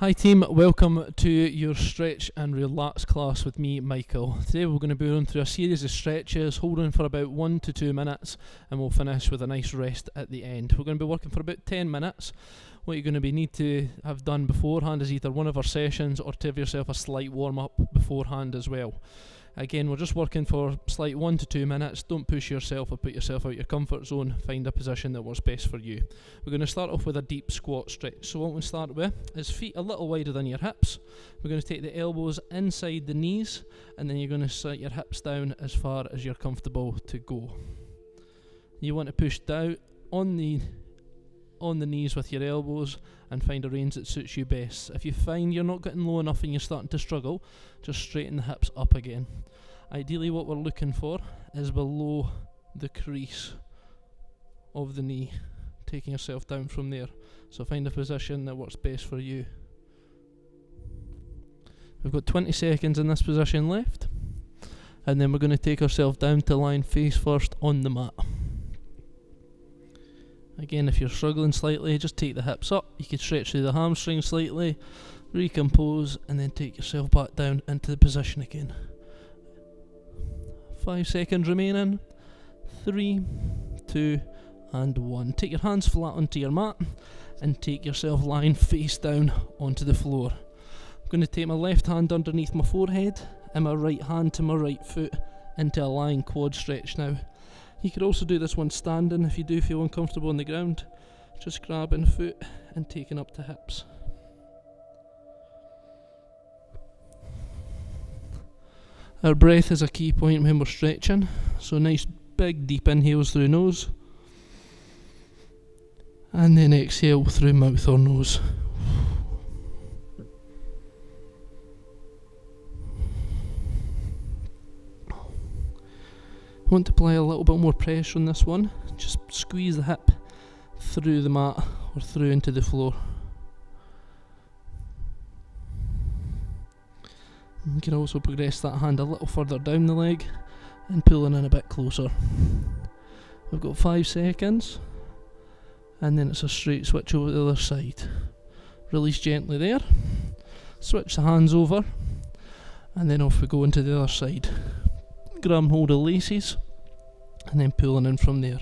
Hi team, welcome to your stretch and relax class with me, Michael. Today we're going to be going through a series of stretches, holding for about 1 to 2 minutes, and we'll finish with a nice rest at the end. We're going to be working for about 10 minutes. What you're going to need to have done beforehand is either one of our sessions or to have yourself a slight warm up beforehand as well. Again, we're just working for slight 1 to 2 minutes. Don't push yourself or put yourself out your comfort zone. Find a position that works best for you. We're going to start off with a deep squat stretch. So what we'll start with is feet a little wider than your hips. We're going to take the elbows inside the knees, and then you're going to set your hips down as far as you're comfortable to go. You want to push down on the knees with your elbows and find a range that suits you best. If you find you're not getting low enough and you're starting to struggle, just straighten the hips up again. Ideally what we're looking for is below the crease of the knee, taking yourself down from there. So find a position that works best for you. We've got 20 seconds in this position left, and then we're going to take ourselves down to lying face first on the mat. Again, if you're struggling slightly, just take the hips up. You can stretch through the hamstring slightly, recompose, and then take yourself back down into the position again. 5 seconds remaining. 3, 2, and 1. Take your hands flat onto your mat and take yourself lying face down onto the floor. I'm going to take my left hand underneath my forehead and my right hand to my right foot into a lying quad stretch now. You could also do this one standing if you do feel uncomfortable on the ground. Just grabbing foot and taking up to hips. Our breath is a key point when we're stretching, so nice big deep inhales through nose, and then exhale through mouth or nose. Want to apply a little bit more pressure on this one. Just squeeze the hip through the mat or through into the floor. You can also progress that hand a little further down the leg and pulling in a bit closer. We've got 5 seconds, and then it's a straight switch over to the other side. Release gently there, switch the hands over, and then off we go into the other side. Grab and hold the laces, and then pulling in from there.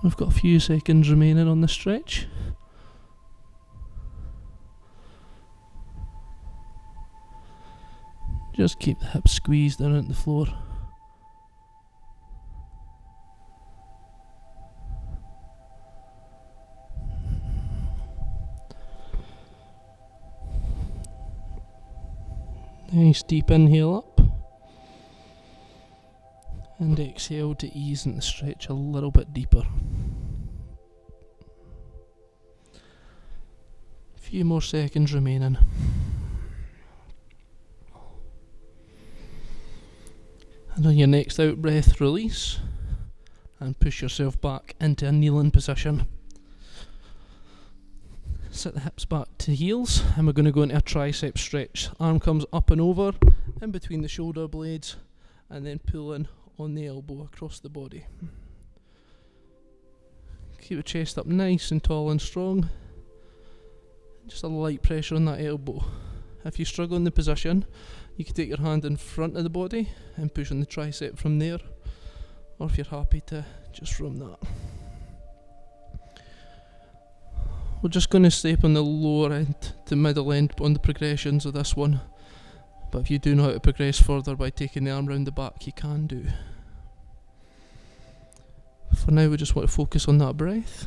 We've got a few seconds remaining on the stretch. Just keep the hips squeezed down into the floor. Nice deep inhale up, and exhale to ease into the stretch a little bit deeper. A few more seconds remaining. And on your next out breath, release and push yourself back into a kneeling position. Sit the hips back to heels, and we're going to go into a tricep stretch. Arm comes up and over in between the shoulder blades, and then pull in on the elbow across the body. Keep the chest up nice and tall and strong. Just a light pressure on that elbow. If you struggle in the position, you can take your hand in front of the body and push on the tricep from there, or if you're happy to just from that. We're just going to stay up on the lower end to middle end on the progressions of this one. But if you do know how to progress further by taking the arm round the back, you can do. For now, we just want to focus on that breath,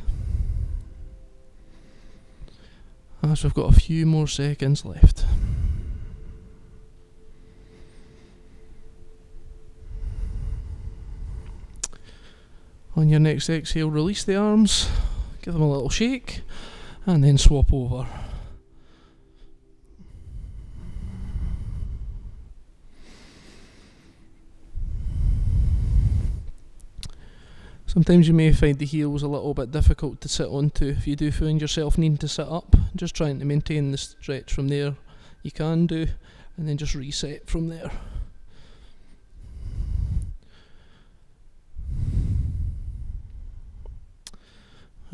as we've got a few more seconds left. On your next exhale, release the arms, give them a little shake, and then swap over. Sometimes you may find the heels a little bit difficult to sit onto. If you do find yourself needing to sit up, just trying to maintain the stretch from there, you can do, and then just reset from there.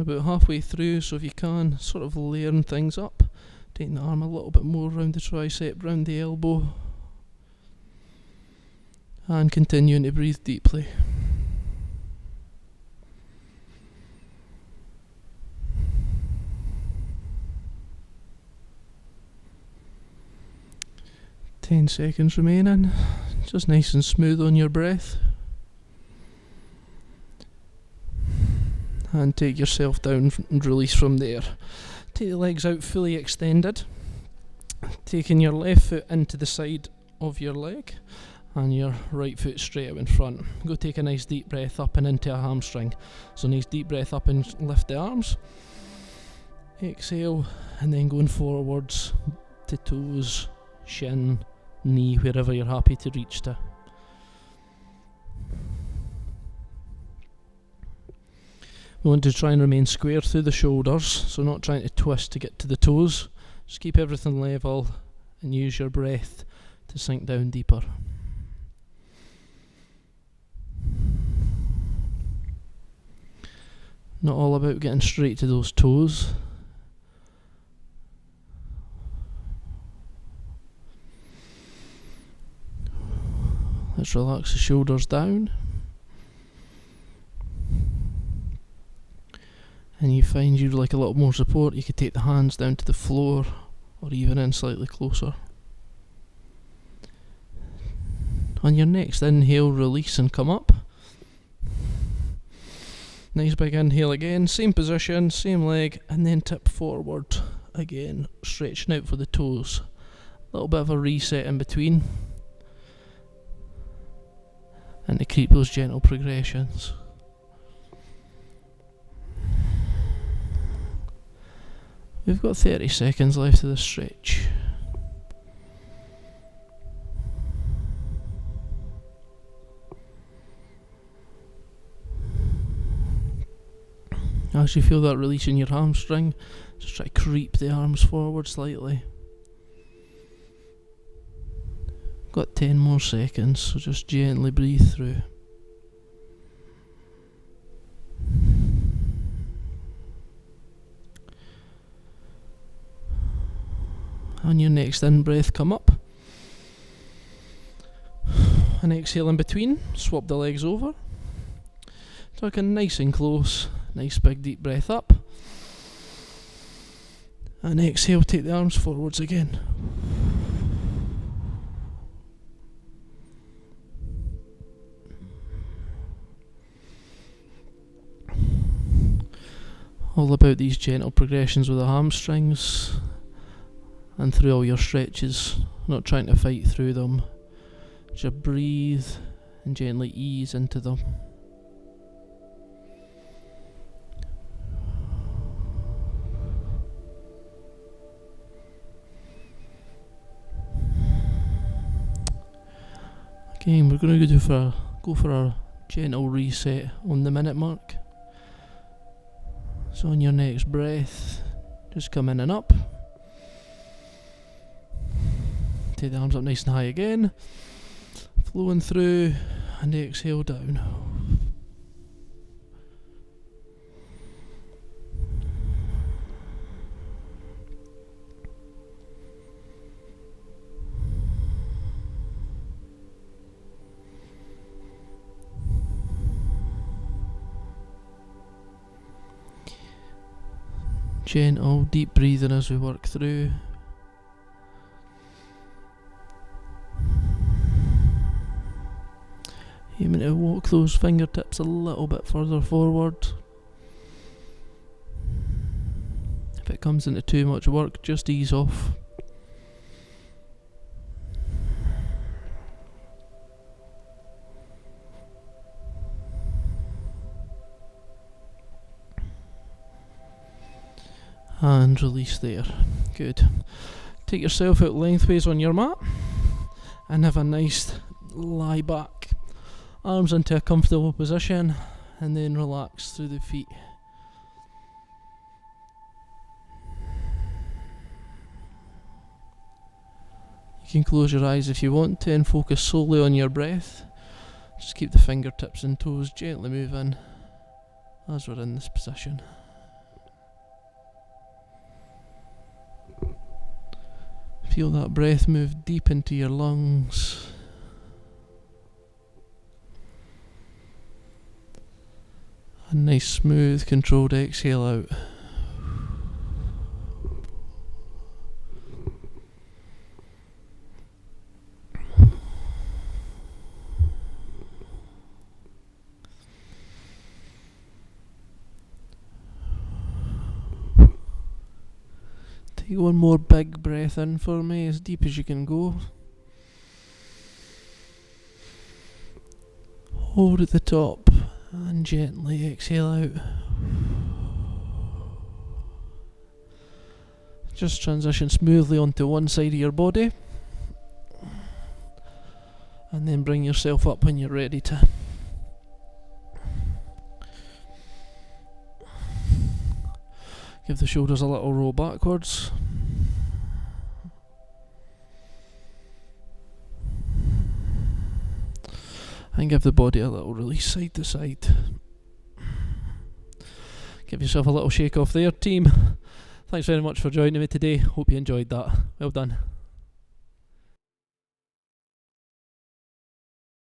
about halfway through, so if you can, sort of layering things up. Taking the arm a little bit more round the tricep, round the elbow, and continuing to breathe deeply. Ten seconds remaining, just nice and smooth on your breath. And take yourself down and release from there. Take the legs out fully extended, taking your left foot into the side of your leg and your right foot straight out in front. Go take a nice deep breath up and into a hamstring. So nice deep breath up and lift the arms. Exhale, and then going forwards to toes, shin, knee, wherever you're happy to reach to. We want to try and remain square through the shoulders, so not trying to twist to get to the toes. Just keep everything level and use your breath to sink down deeper. Not all about getting straight to those toes. Let's relax the shoulders down. And you find you'd like a little more support, you could take the hands down to the floor or even in slightly closer. On your next inhale, release and come up. Nice big inhale again, same position, same leg, and then tip forward again, stretching out for the toes. A little bit of a reset in between. And to keep those gentle progressions. We've got 30 seconds left of the stretch. As you feel that release in your hamstring, just try to creep the arms forward slightly. Got 10 more seconds, so just gently breathe through. On your next in-breath, come up. And exhale in between, swap the legs over. Talking nice and close, nice big deep breath up. And exhale, take the arms forwards again. All about these gentle progressions with the hamstrings and through all your stretches, not trying to fight through them. Just breathe and gently ease into them. Again, we're going to go for a gentle reset on the minute mark. So on your next breath, just come in and up. Take the arms up nice and high again. Flowing through, and exhale down. Gentle, deep breathing as we work through. Aiming to walk those fingertips a little bit further forward. If it comes into too much work, just ease off. And release there. Good. Take yourself out lengthways on your mat and have a nice lie back. Arms into a comfortable position and then relax through the feet. You can close your eyes if you want to and focus solely on your breath. Just keep the fingertips and toes gently moving as we're in this position. Feel that breath move deep into your lungs. A nice smooth controlled exhale out. Take one more big breath in for me, as deep as you can go. Hold at the top and gently exhale out. Just transition smoothly onto one side of your body, and then bring yourself up when you're ready to. Give the shoulders a little roll backwards. And give the body a little release side to side. Give yourself a little shake off there, team. Thanks very much for joining me today. Hope you enjoyed that. Well done.